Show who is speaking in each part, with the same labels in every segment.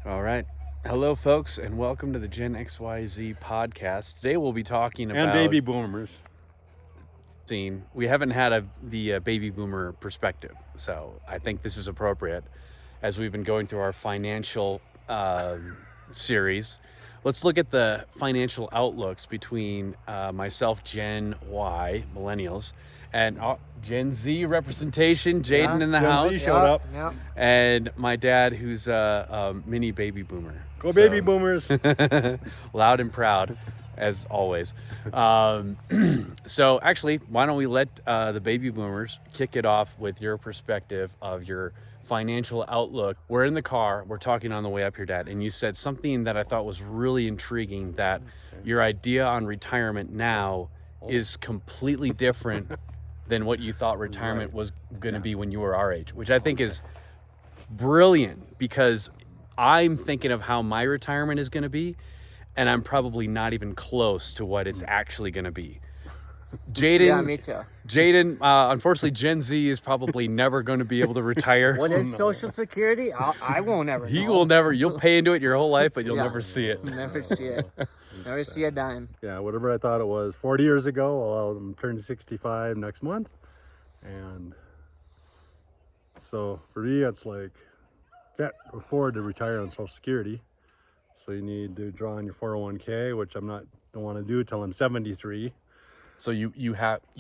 Speaker 1: All right. Hello, folks, and welcome to the GENXYZ podcast. Today we'll be talking about...
Speaker 2: And baby boomers.
Speaker 1: We haven't had the baby boomer perspective, so I think this is appropriate as we've been going through our financial series. Let's look at the financial outlooks between myself, Gen Y, millennials, and Gen Z representation, Jayden in the
Speaker 2: Gen
Speaker 1: house.
Speaker 2: Z showed up.
Speaker 3: Yeah.
Speaker 1: And my dad, who's a mini baby boomer.
Speaker 2: Go baby boomers.
Speaker 1: Loud and proud, as always. So actually, why don't we let the baby boomers kick it off with your perspective of your financial outlook. We're in the car. We're talking on the way up here, Dad. And you said something that I thought was really intriguing, that your idea on retirement now is completely different than what you thought retirement was going to be when you were our age, which I think is brilliant, because I'm thinking of how my retirement is going to be, and I'm probably not even close to what it's actually going to be. Jayden,
Speaker 3: Yeah, me too.
Speaker 1: Jayden, unfortunately, Gen Z is probably never going to be able to retire.
Speaker 3: What is Social Security? I won't ever
Speaker 1: He
Speaker 3: know.
Speaker 1: will never. You'll pay into it your whole life, but you'll
Speaker 3: Yeah.
Speaker 1: never see it.
Speaker 3: Never see it. Never see a dime.
Speaker 2: Yeah, whatever I thought it was 40 years ago. Well, I'm turning 65 next month. And so for me, it's like, can't afford to retire on Social Security. So you need to draw on your 401k, which don't want to do till I'm 73.
Speaker 1: So you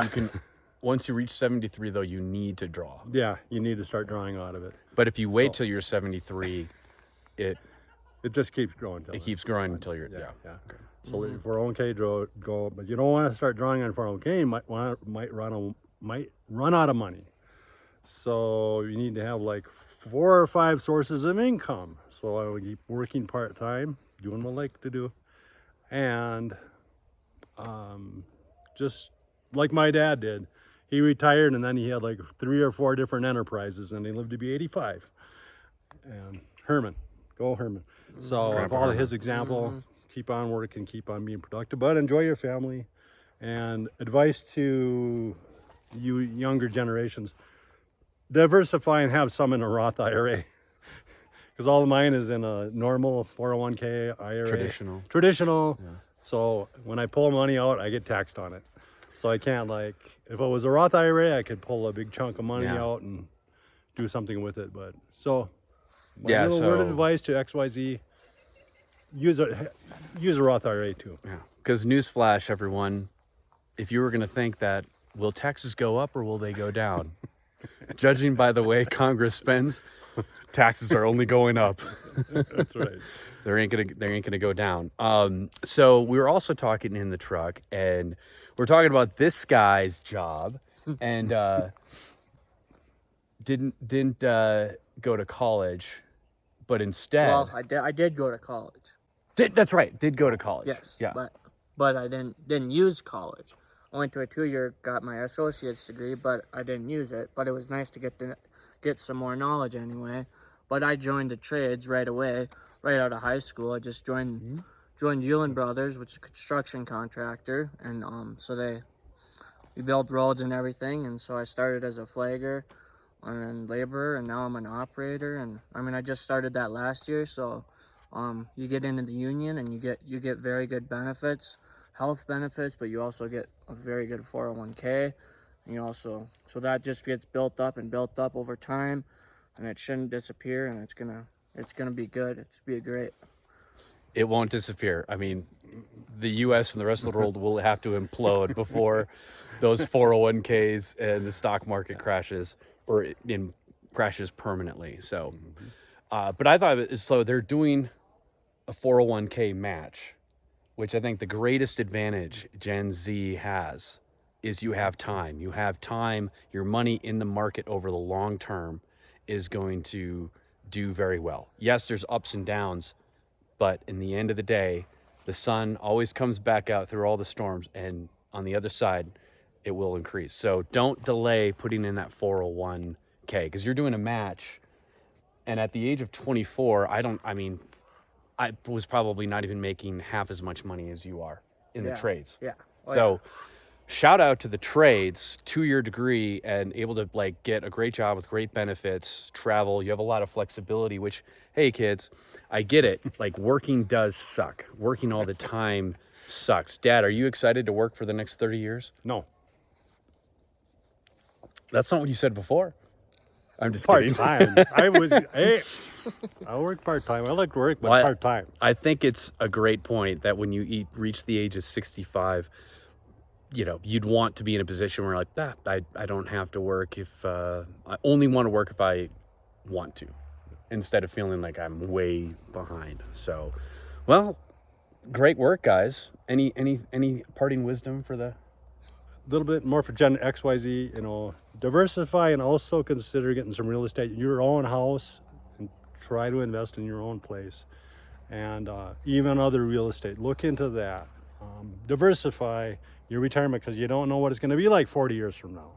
Speaker 1: can, once you reach 73 though, you need to draw.
Speaker 2: Yeah, you need to start drawing out of it.
Speaker 1: But if you wait till you're 73, it
Speaker 2: just keeps growing.
Speaker 1: keeps growing until you're
Speaker 2: Yeah.
Speaker 1: Okay.
Speaker 2: So your 401k go, but you don't want to start drawing on 401k. You might run out of money. So you need to have like 4 or 5 sources of income. So I would keep working part time, doing what I like to do, and just like my dad did. He retired and then he had like 3 or 4 different enterprises, and he lived to be 85. And go Herman. So
Speaker 1: Grandpa
Speaker 2: follow
Speaker 1: Herman.
Speaker 2: his example, keep on working, keep on being productive, but enjoy your family. And advice to you younger generations: diversify and have some in a Roth IRA. Because all of mine is in a normal 401k IRA. Traditional. Yeah. So when I pull money out, I get taxed on it. So I can't, like, if it was a Roth IRA, I could pull a big chunk of money out and do something with it. But so my little word of advice to XYZ: use a Roth IRA too.
Speaker 1: Yeah. Because newsflash, everyone, if you were going to think that, will taxes go up or will they go down? Judging by the way Congress spends, taxes are only going up.
Speaker 2: That's right.
Speaker 1: They ain't gonna go down. So we were also talking in the truck, and we're talking about this guy's job, and didn't go to college, but instead.
Speaker 3: Well, I did go to college.
Speaker 1: That's right. Did go to college.
Speaker 3: Yes.
Speaker 1: Yeah.
Speaker 3: But I didn't use college. I went to a 2-year, got my associate's degree, but I didn't use it. But it was nice to get some more knowledge anyway. But I joined the trades right away, right out of high school. I just joined Yulin Brothers, which is a construction contractor, and we build roads and everything. And so I started as a flagger and then laborer, and now I'm an operator. And I mean, I just started that last year. So you get into the union and you get very good benefits, health benefits, but you also get a very good 401k. And so that just gets built up over time, and it shouldn't disappear, and it's gonna be good. It's be great.
Speaker 1: It won't disappear. I mean, the U.S. and the rest of the world will have to implode before those 401ks and the stock market crashes crashes permanently. So, but I thought so. They're doing a 401k match, which I think the greatest advantage Gen Z has is you have time. You have time. Your money in the market over the long term is going to do very well. Yes, there's ups and downs, but in the end of the day, the sun always comes back out through all the storms, and on the other side, it will increase. So don't delay putting in that 401k, because you're doing a match, and at the age of 24, I was probably not even making half as much money as you are in the trades.
Speaker 3: Yeah.
Speaker 1: So shout out to the trades, 2-year degree, and able to like get a great job with great benefits, travel. You have a lot of flexibility, which, hey kids, I get it. Like working does suck. Working all the time sucks. Dad, are you excited to work for the next 30 years?
Speaker 2: No.
Speaker 1: That's not what you said before. I'm just kidding.
Speaker 2: Part-time. I work part-time. I like to work, but
Speaker 1: Well,
Speaker 2: part-time.
Speaker 1: I think it's a great point that when you reach the age of 65, you'd want to be in a position where like, I don't have to work if I only want to work if I want to, instead of feeling like I'm way behind. So, well, great work, guys. Any parting wisdom for the?
Speaker 2: A little bit more for Gen XYZ, diversify and also consider getting some real estate in your own house and try to invest in your own place. And even other real estate, look into that. Diversify your retirement because you don't know what it's going to be like 40 years from now.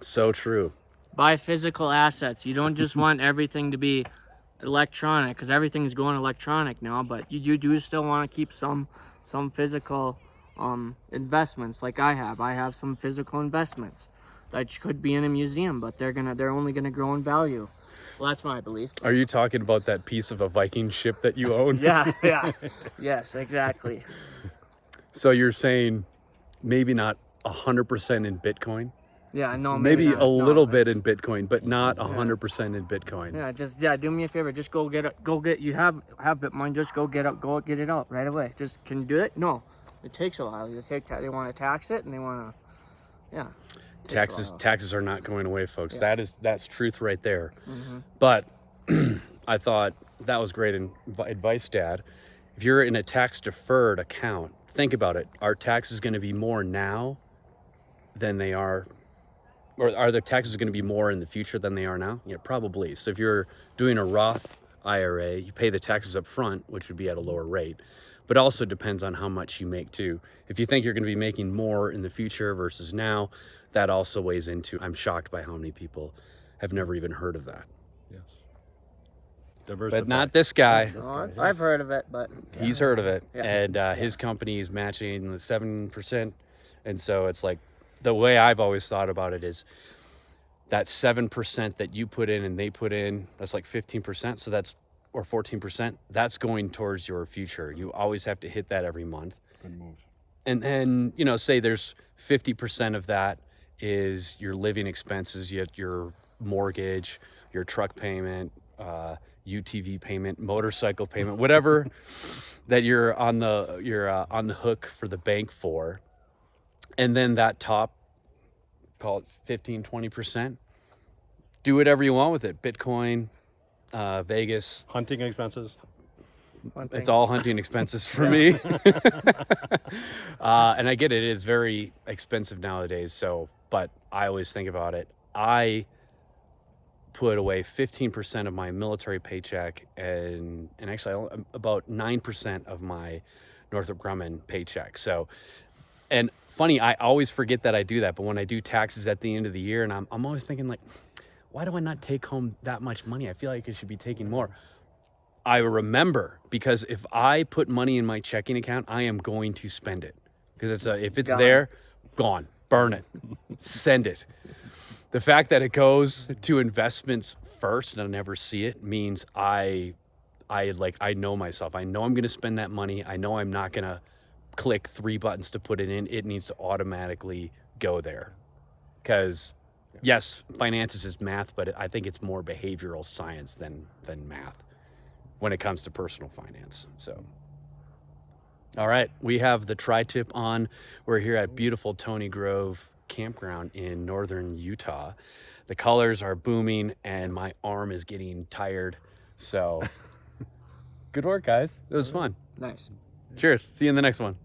Speaker 1: So true.
Speaker 3: Buy physical assets. You don't just want everything to be electronic, because everything's going electronic now, but you do still want to keep some physical investments. Like I have some physical investments that could be in a museum, but they're only gonna grow in value. Well, that's my belief.
Speaker 1: Are you talking about that piece of a Viking ship that you own?
Speaker 3: Yeah. Yes, exactly.
Speaker 1: So you're saying maybe not 100% in Bitcoin?
Speaker 3: Yeah, no,
Speaker 1: Maybe
Speaker 3: not.
Speaker 1: a little
Speaker 3: No,
Speaker 1: bit in Bitcoin, but not 100% in Bitcoin.
Speaker 3: Yeah, do me a favor. Just go get you have Bitcoin. Just go get it out right away. Just, can you do it? No, it takes a while. They want to tax it, and they want to, yeah.
Speaker 1: Taxes are not going away, folks.
Speaker 3: Yeah.
Speaker 1: That's truth right there.
Speaker 3: Mm-hmm.
Speaker 1: But I thought that was great advice, Dad. If you're in a tax deferred account, think about it. Are taxes going to be more now than they are? Or are the taxes going to be more in the future than they are now? Yeah, probably. So if you're doing a Roth IRA, you pay the taxes up front, which would be at a lower rate. But also depends on how much you make too. If you think you're going to be making more in the future versus now, that also weighs into. I'm shocked by how many people have never even heard of that.
Speaker 2: Yes. Diversify.
Speaker 1: But not this guy.
Speaker 3: No, I've heard of it, but
Speaker 1: He's heard of it.
Speaker 3: Yeah.
Speaker 1: And his company is matching the 7%. And so it's like, the way I've always thought about it is that 7% that you put in and they put in, that's like 15%. So that's, or 14%, that's going towards your future. You always have to hit that every month.
Speaker 2: Good move.
Speaker 1: And then, say there's 50% of that is your living expenses, your mortgage, your truck payment, UTV payment, motorcycle payment, whatever that you're on the hook for the bank for. And then that top, call it 15, 20%, do whatever you want with it. Bitcoin, Vegas.
Speaker 2: Hunting expenses.
Speaker 1: It's all hunting expenses for me. And I get it. It is very expensive nowadays. So, but I always think about it. I put away 15% of my military paycheck and actually about 9% of my Northrop Grumman paycheck. So, and funny, I always forget that I do that. But when I do taxes at the end of the year, and I'm always thinking like, why do I not take home that much money? I feel like I should be taking more. I remember, because if I put money in my checking account, I am going to spend it. Because if it's there, gone, burn it, send it. The fact that it goes to investments first and I never see it means I know myself. I know I'm going to spend that money. I know I'm not going to click 3 buttons to put it in. It needs to automatically go there. Because yes, finances is math, but I think it's more behavioral science than math when it comes to personal finance. So, all right, we have the tri-tip on. We're here at beautiful Tony Grove Campground in northern Utah. The colors are booming and my arm is getting tired. So, good work, guys. It was fun.
Speaker 3: nice.
Speaker 1: Cheers. See you in the next one.